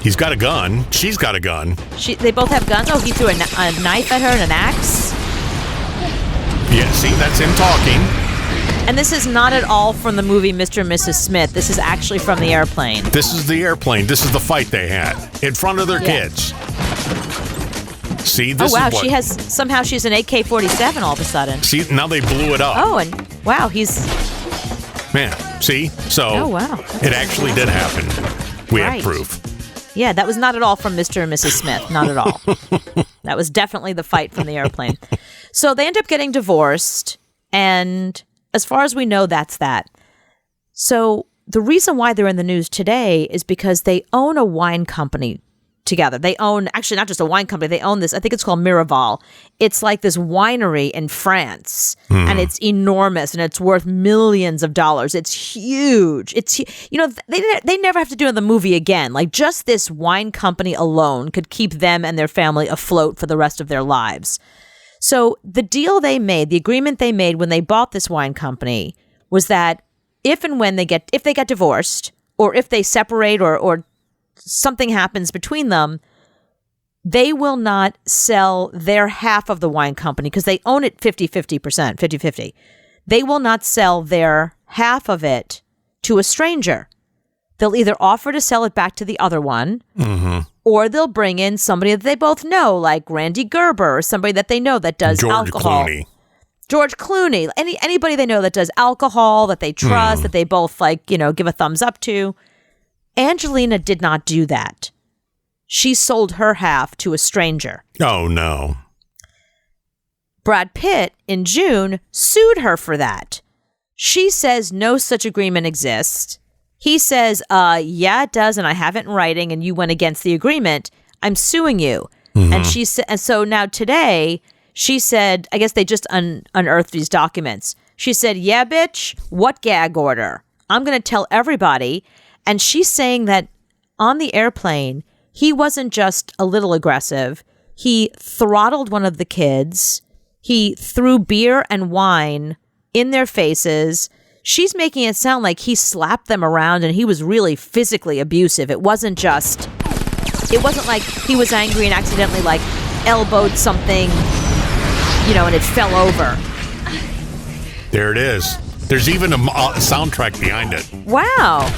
He's got a gun. She's got a gun. They both have guns? Oh, he threw a knife at her and an axe? Yeah, see, that's him talking. And this is not at all from the movie Mr. and Mrs. Smith. This is actually from the airplane. This is the airplane. This is the fight they had in front of their kids. See, this is what... she's an AK-47 all of a sudden. See, now they blew it up. Oh, and wow, Man, see? So, oh, wow. It actually did happen. We have proof. Yeah, that was not at all from Mr. and Mrs. Smith. Not at all. That was definitely the fight from the airplane. So they end up getting divorced, and as far as we know, that's that. So the reason why they're in the news today is because they own a wine company together. They own, actually not just a wine company, they own this, I think it's called Miraval. It's like this winery in France, and it's enormous, and it's worth millions of dollars. It's huge. They never have to do the movie again. Like, just this wine company alone could keep them and their family afloat for the rest of their lives. So the deal they made, the agreement they made when they bought this wine company was that if they get divorced, or if they separate, or something happens between them, they will not sell their half of the wine company because they own it 50-50%. They will not sell their half of it to a stranger. They'll either offer to sell it back to the other one, or they'll bring in somebody that they both know, like Randy Gerber, or somebody that they know that does alcohol. George Clooney. Anybody they know that does alcohol, that they trust, that they both give a thumbs up to. Angelina did not do that. She sold her half to a stranger. Oh, no. Brad Pitt, in June, sued her for that. She says no such agreement exists. He says, yeah, it does, and I have it in writing, and you went against the agreement. I'm suing you. And she said, and so now today she said, I guess they just unearthed these documents. She said, yeah, bitch, what gag order? I'm going to tell everybody. And she's saying that on the airplane, he wasn't just a little aggressive. He throttled one of the kids. He threw beer and wine in their faces. She's making it sound like he slapped them around and he was really physically abusive. It wasn't like he was angry and accidentally like elbowed something, and it fell over. There it is. There's even a soundtrack behind it. Wow.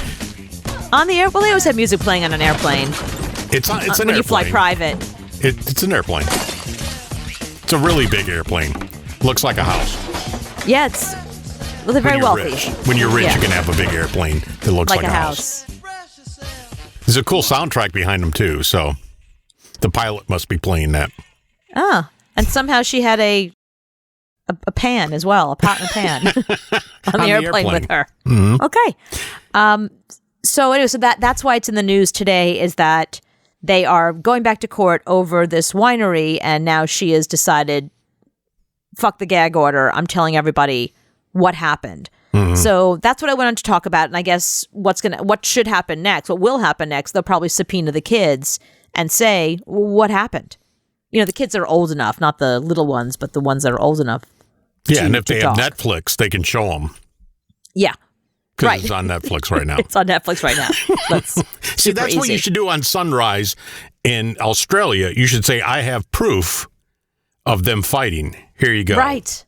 On the air, well, they always have music playing on an airplane. It's an airplane. When you fly private. It's an airplane. It's a really big airplane. Looks like a house. Yeah, they're very wealthy. When you're rich, you can have a big airplane that looks like a house. There's a cool soundtrack behind them, too, so the pilot must be playing that. Ah, and somehow she had a pan as well, a pot and a pan on the airplane with her. Mm-hmm. Okay. So anyway, that's why it's in the news today, is that they are going back to court over this winery, and now she has decided, fuck the gag order. I'm telling everybody what happened. Mm-hmm. So that's what I went on to talk about. And I guess what should happen next, what will happen next, they'll probably subpoena the kids and say, what happened? The kids that are old enough, not the little ones, but the ones that are old enough. Yeah, and if they have Netflix, they can show them. Yeah. Because it's on Netflix right now. It's on Netflix right now. See, that's what you should do on Sunrise in Australia. You should say, I have proof of them fighting. Here you go. Right.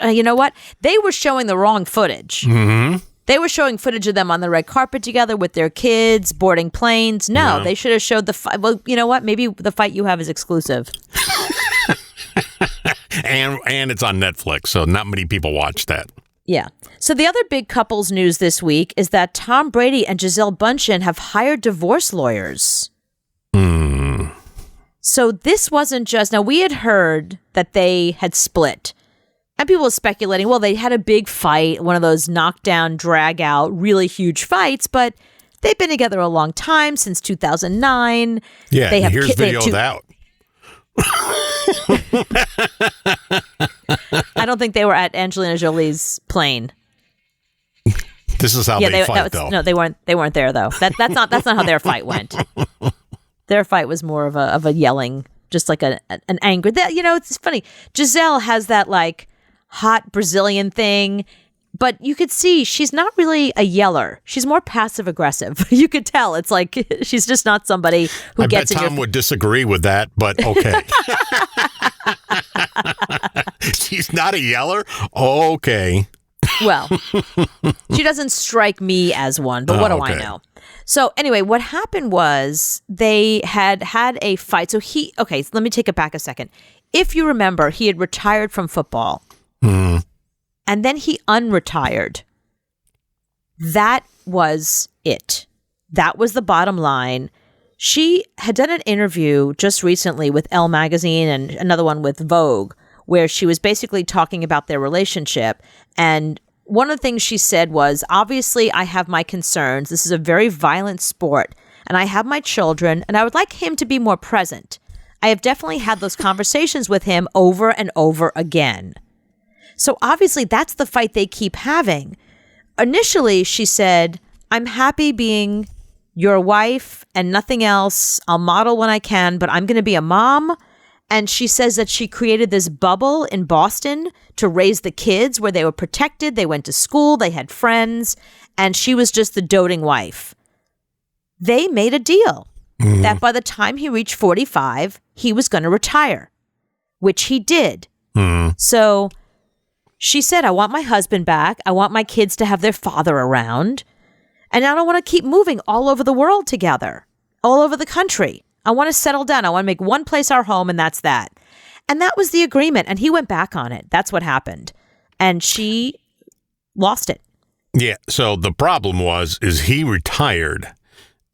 You know what? They were showing the wrong footage. Mm-hmm. They were showing footage of them on the red carpet together with their kids, boarding planes. No, they should have showed the fight. Well, you know what? Maybe the fight you have is exclusive. and it's on Netflix, so not many people watch that. Yeah. So the other big couples news this week is that Tom Brady and Gisele Bündchen have hired divorce lawyers. So this wasn't just... Now, we had heard that they had split. And people were speculating, well, they had a big fight, one of those knockdown, drag-out, really huge fights, but they've been together a long time, since 2009. Yeah, they have here's video of that. I don't think they were at Angelina Jolie's plane. This is how they fight, though. No, they weren't there, though. That's not how their fight went. Their fight was more of a yelling, just like an anger. It's funny. Gisele has that like hot Brazilian thing, but you could see she's not really a yeller. She's more passive aggressive. You could tell. It's like she's just not somebody who gets in your... I bet Tom would disagree with that, but okay. She's not a yeller? Okay. Well, she doesn't strike me as one, but what do I know? So anyway, what happened was they had a fight. So let me take it back a second. If you remember, he had retired from football. And then he unretired. That was it. That was the bottom line. She had done an interview just recently with Elle Magazine and another one with Vogue, where she was basically talking about their relationship. And one of the things she said was, obviously, I have my concerns. This is a very violent sport, and I have my children, and I would like him to be more present. I have definitely had those conversations with him over and over again. So obviously, that's the fight they keep having. Initially, she said, I'm happy being your wife and nothing else. I'll model when I can, but I'm going to be a mom. And she says that she created this bubble in Boston to raise the kids where they were protected. They went to school. They had friends. And she was just the doting wife. They made a deal that by the time he reached 45, he was going to retire, which he did. So she said, I want my husband back. I want my kids to have their father around. And I don't want to keep moving all over the world together, all over the country. I want to settle down. I want to make one place our home, and that's that. And that was the agreement. And he went back on it. That's what happened. And she lost it. Yeah. So the problem is he retired,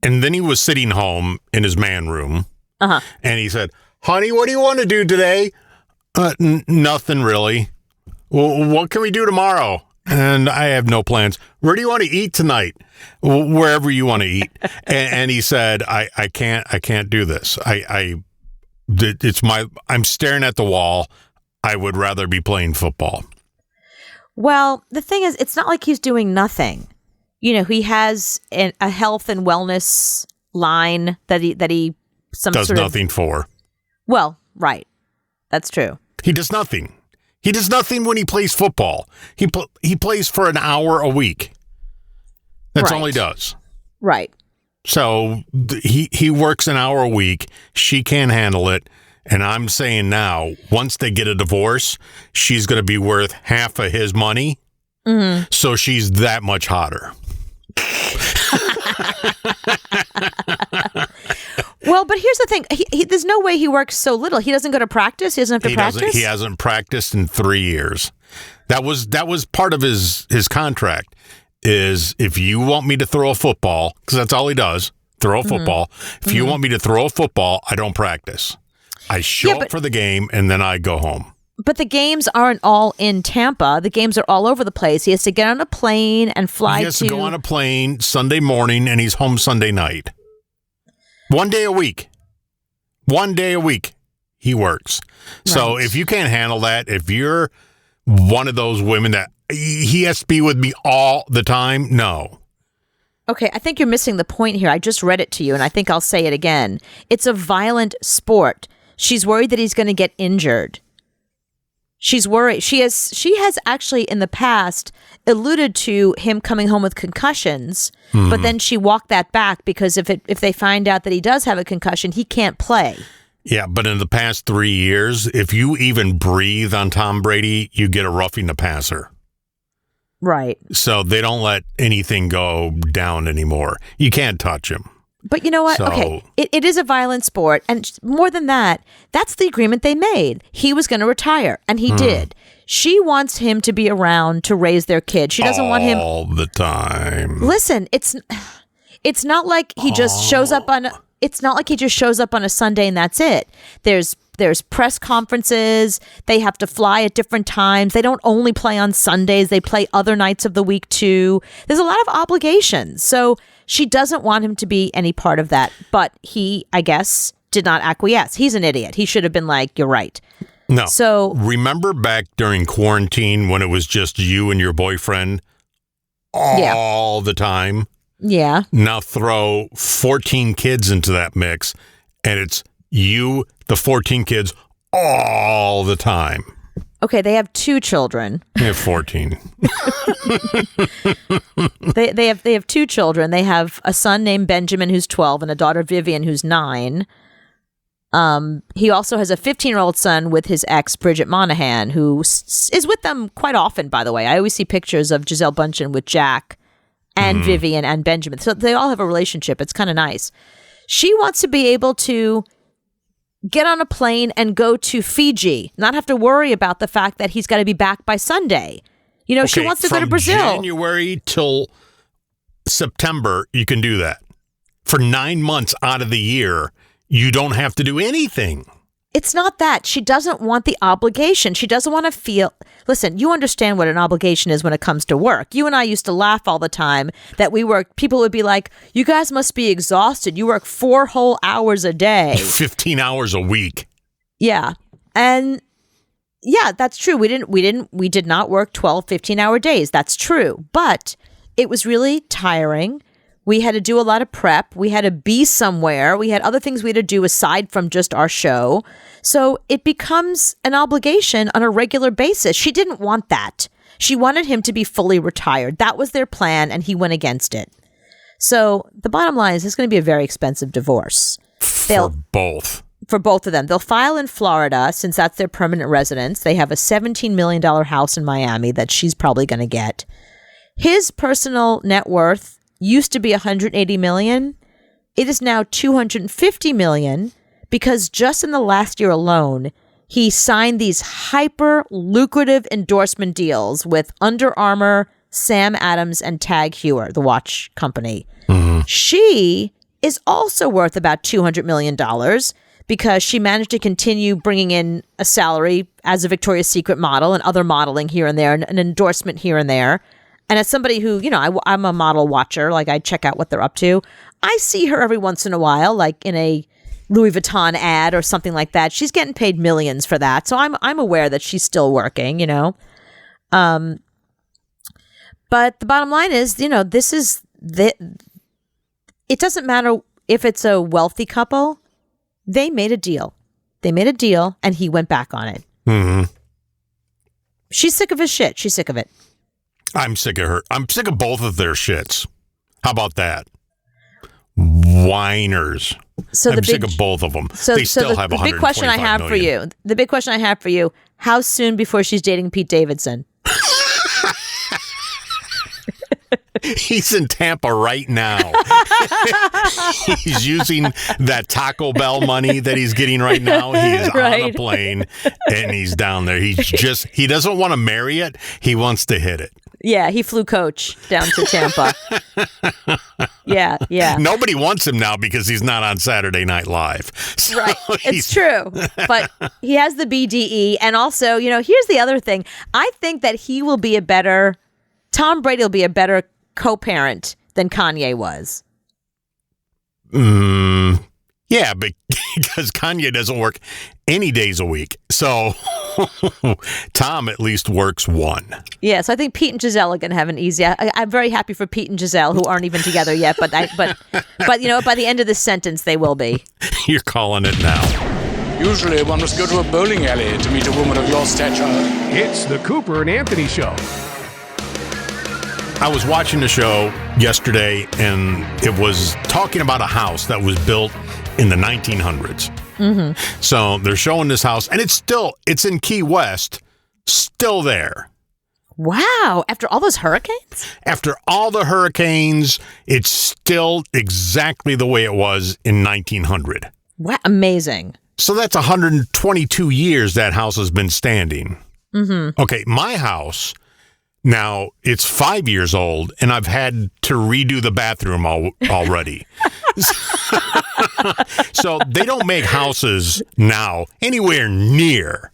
and then he was sitting home in his man room. And he said, honey, what do you want to do today? Nothing really. Well, what can we do tomorrow? and I have no plans. Where do you want to eat tonight? Wherever you want to eat. And he said, I can't do this. I'm staring at the wall. I would rather be playing football. Well, the thing is, it's not like he's doing nothing. You know, he has a health and wellness line that he does nothing for. Well, right. That's true. He does nothing. He does nothing when he plays football. He plays for an hour a week. That's all he does. Right. So he works an hour a week. She can't handle it. And I'm saying now, once they get a divorce, she's going to be worth half of his money. Mm-hmm. So she's that much hotter. Well, but here's the thing. There's no way he works so little. He doesn't go to practice. He doesn't have to practice. He hasn't practiced in 3 years. That was part of his contract. Is if you want me to throw a football, because that's all he does, throw a football. If you want me to throw a football, I don't practice. I show up for the game, and then I go home. But the games aren't all in Tampa. The games are all over the place. He has to get on a plane and fly to... He has to go on a plane Sunday morning, and he's home Sunday night. 1 day a week. 1 day a week he works. Right. So if you can't handle that, if you're one of those women that he has to be with me all the time, no. Okay, I think you're missing the point here. I just read it to you, and I think I'll say it again. It's a violent sport. She's worried that he's going to get injured. She's worried. She has actually in the past alluded to him coming home with concussions, but then she walked that back because if they find out that he does have a concussion, he can't play. Yeah, but in the past 3 years, if you even breathe on Tom Brady, you get a roughing the passer. Right. So they don't let anything go down anymore. You can't touch him. But you know what? So, okay, it is a violent sport. And more than that, that's the agreement they made. He was going to retire, and he did. She wants him to be around to raise their kid. She doesn't want him... all the time. Listen, it's not like he just shows up on... It's not like he just shows up on a Sunday and that's it. There's press conferences. They have to fly at different times. They don't only play on Sundays. They play other nights of the week too. There's a lot of obligations. So she doesn't want him to be any part of that. But he, I guess, did not acquiesce. He's an idiot. He should have been like, you're right. No. So remember back during quarantine when it was just you and your boyfriend all the time? Yeah. Now throw 14 kids into that mix, and it's you, the 14 kids, all the time. Okay, they have 2 children. They have 14. they have 2 children. They have a son named Benjamin who's 12 and a daughter Vivian who's 9. He also has a 15-year-old son with his ex Bridget Monahan, who is with them quite often. By the way, I always see pictures of Gisele Bündchen with Jack and Vivian and Benjamin. So they all have a relationship. It's kind of nice. She wants to be able to get on a plane and go to Fiji, not have to worry about the fact that he's got to be back by Sunday. You know, she wants to go to Brazil. From January till September, you can do that. For 9 months out of the year, you don't have to do anything. It's not that. She doesn't want the obligation. She doesn't want to feel... Listen, you understand what an obligation is when it comes to work. You and I used to laugh all the time that we work. People would be like, you guys must be exhausted. You work 4 whole hours a day. 15 hours a week. Yeah. And yeah, that's true. We did not work 12, 15-hour days. That's true. But it was really tiring. We had to do a lot of prep. We had to be somewhere. We had other things we had to do aside from just our show. So it becomes an obligation on a regular basis. She didn't want that. She wanted him to be fully retired. That was their plan, and he went against it. So the bottom line is it's going to be a very expensive divorce. For both of them. They'll file in Florida since that's their permanent residence. They have a $17 million house in Miami that she's probably going to get. His personal net worth used to be $180 million. It is now $250 million because just in the last year alone, he signed these hyper lucrative endorsement deals with Under Armour, Sam Adams, and Tag Heuer, the watch company. She is also worth about $200 million because she managed to continue bringing in a salary as a Victoria's Secret model and other modeling here and there, and an endorsement here and there. And as somebody who, I'm a model watcher, like I check out what they're up to. I see her every once in a while, like in a Louis Vuitton ad or something like that. She's getting paid millions for that. So I'm aware that she's still working, But the bottom line is, it doesn't matter if it's a wealthy couple. They made a deal. And he went back on it. Mm-hmm. She's sick of his shit. She's sick of it. I'm sick of her. I'm sick of both of their shits. How about that? Whiners. I'm sick of both of them. They still have 125 the big question I have for you. The big question I have for you: how soon before she's dating Pete Davidson? He's in Tampa right now. He's using that Taco Bell money that he's getting right now. He is on a plane and he's down there. He doesn't want to marry it. He wants to hit it. Yeah, he flew coach down to Tampa. Yeah. Nobody wants him now because he's not on Saturday Night Live. So right. It's true. But he has the BDE. And also, here's the other thing. I think that Tom Brady will be a better co-parent than Kanye was. Yeah, because Kanye doesn't work any days a week. So Tom at least works one. Yeah, so I think Pete and Giselle are going to have an easy. I'm very happy for Pete and Giselle, who aren't even together yet. But by the end of this sentence, they will be. You're calling it now. Usually one must go to a bowling alley to meet a woman of your stature. It's the Cooper and Anthony Show. I was watching the show yesterday, and it was talking about a house that was built in the 1900s. Mm-hmm. So they're showing this house, and it's in Key West, still there. Wow. After all those hurricanes? After all the hurricanes, it's still exactly the way it was in 1900. Wow. Amazing. So that's 122 years that house has been standing. Mm-hmm. Okay, my house... Now, it's 5 years old, and I've had to redo the bathroom already. So they don't make houses now anywhere near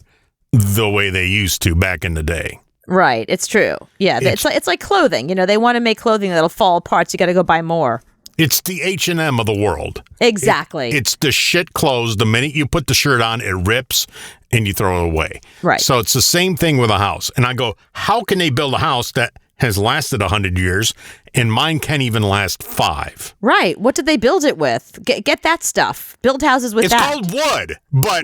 the way they used to back in the day. Right. It's true. Yeah. It's like clothing. They want to make clothing that'll fall apart, so you got to go buy more. It's the H&M of the world. Exactly. It's the shit clothes. The minute you put the shirt on, it rips and you throw it away. Right. So it's the same thing with a house. And I go, how can they build a house that has lasted 100 years and mine can't even last 5? Right. What did they build it with? Get that stuff. Build houses with that. It's called wood, but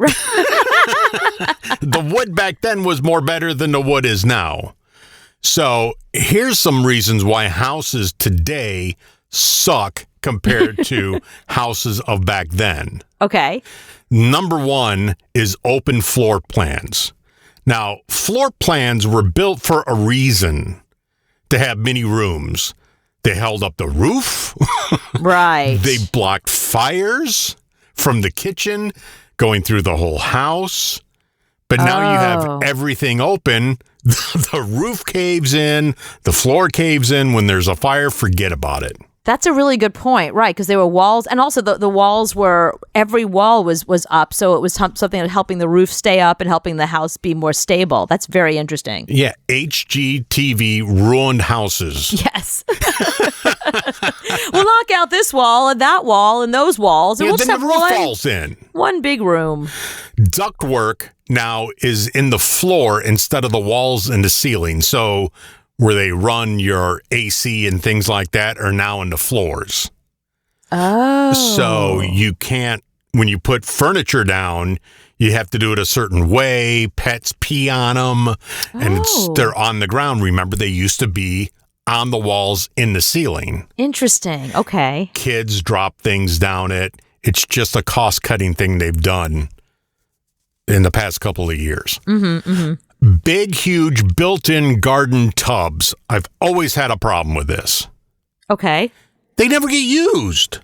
the wood back then was more better than the wood is now. So here's some reasons why houses today suck compared to houses of back then. Okay. Number one is open floor plans. Now, floor plans were built for a reason, to have many rooms. They held up the roof. Right. They blocked fires from the kitchen going through the whole house. But now you have everything open. The roof caves in, the floor caves in. When there's a fire, forget about it. That's a really good point, right? Because there were walls, and also the walls were, every wall was up, so it was something helping the roof stay up and helping the house be more stable. That's very interesting. Yeah, HGTV ruined houses. Yes. We'll knock out this wall and that wall and those walls, and we'll just then have the roof falls in. One big room. Ductwork now is in the floor instead of the walls and the ceiling, so where they run your AC and things like that are now in the floors. Oh. So you can't, when you put furniture down, you have to do it a certain way. Pets pee on them, and they're on the ground. Remember, they used to be on the walls in the ceiling. Interesting. Okay. Kids drop things down it. It's just a cost-cutting thing they've done in the past couple of years. Mm-hmm, mm-hmm. Big, huge, built-in garden tubs. I've always had a problem with this. Okay. They never get used.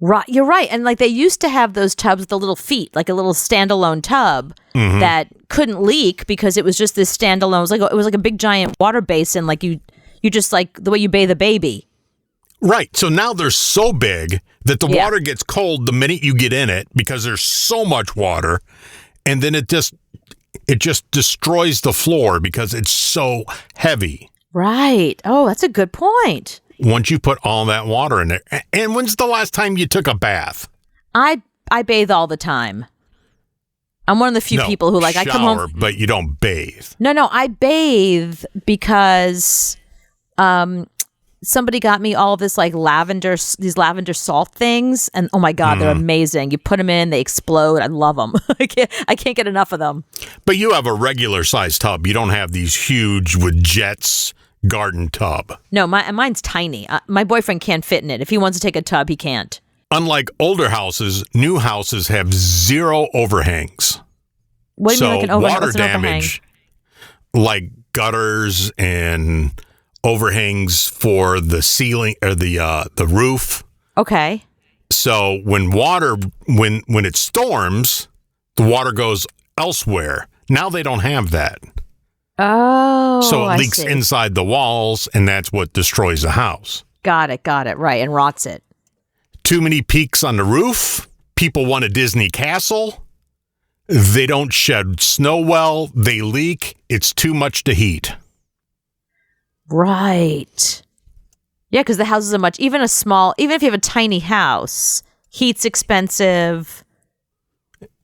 Right, you're right. And like they used to have those tubs with the little feet, like a little standalone tub that couldn't leak because it was just this standalone. It was like a big giant water basin, like you just like the way you bathe a baby. Right. So now they're so big that the Yeah. water gets cold the minute you get in it because there's so much water. And then it just destroys the floor because it's so heavy. Right. Oh, that's a good point. Once you put all that water in there. And when's the last time you took a bath? I bathe all the time. I'm one of the few No, people who like I come home. shower, but you don't bathe. No, I bathe because somebody got me all of this like these lavender salt things, and oh my god, they're amazing. You put them in, they explode. I love them. I can't get enough of them. But you have a regular sized tub. You don't have these huge with jets garden tub. No, mine's tiny. My boyfriend can't fit in it. If he wants to take a tub, he can't. Unlike older houses, new houses have zero overhangs. What do you mean, like an overhang? Water What's an overhang? damage, like gutters and overhangs for the ceiling or the roof. Okay. So when it storms, the water goes elsewhere. Now they don't have that. Oh, So it I leaks see. inside the walls, and that's what destroys the house. Got it. Right, and rots it. Too many peaks on the roof. People want a Disney castle. They don't shed snow well. They leak. It's too much to heat. Right. Yeah, because the houses are much. Even if you have a tiny house, heat's expensive.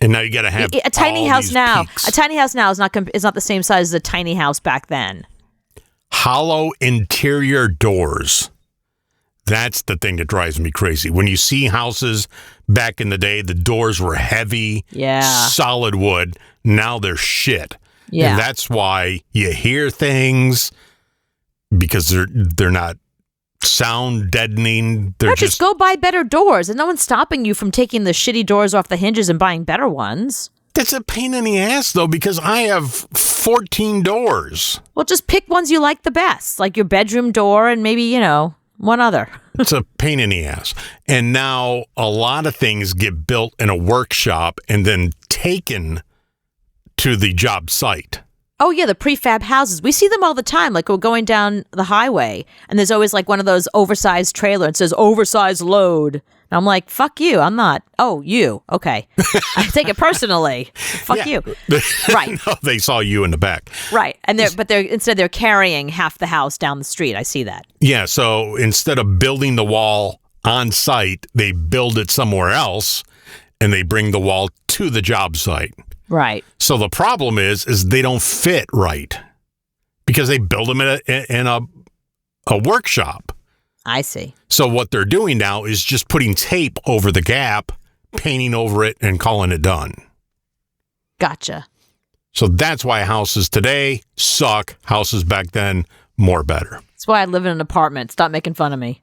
And now you got to have A tiny all house these now. peaks. A tiny house now is not the same size as a tiny house back then. Hollow interior doors. That's the thing that drives me crazy. When you see houses back in the day, the doors were heavy, Yeah. solid wood. Now they're shit. Yeah. And that's why you hear things because they're not sound deadening. They're No, just go buy better doors, and no one's stopping you from taking the shitty doors off the hinges and buying better ones. That's a pain in the ass, though, because I have 14 doors. Well, just pick ones you like the best, like your bedroom door and maybe, one other. It's a pain in the ass. And now a lot of things get built in a workshop and then taken to the job site. Oh, yeah, the prefab houses. We see them all the time. Like, we're going down the highway, and there's always, like, one of those oversized trailers. It says, oversized load. And I'm like, fuck you. I'm not. Oh, you. Okay. I take it personally. Fuck you. Right. No, they saw you in the back. Right. And instead they're carrying half the house down the street. I see that. Yeah, so instead of building the wall on site, they build it somewhere else, and they bring the wall to the job site. Right. So the problem is they don't fit right because they build them in a workshop. I see. So what they're doing now is just putting tape over the gap, painting over it, and calling it done. Gotcha. So that's why houses today suck. Houses back then, more better. That's why I live in an apartment. Stop making fun of me.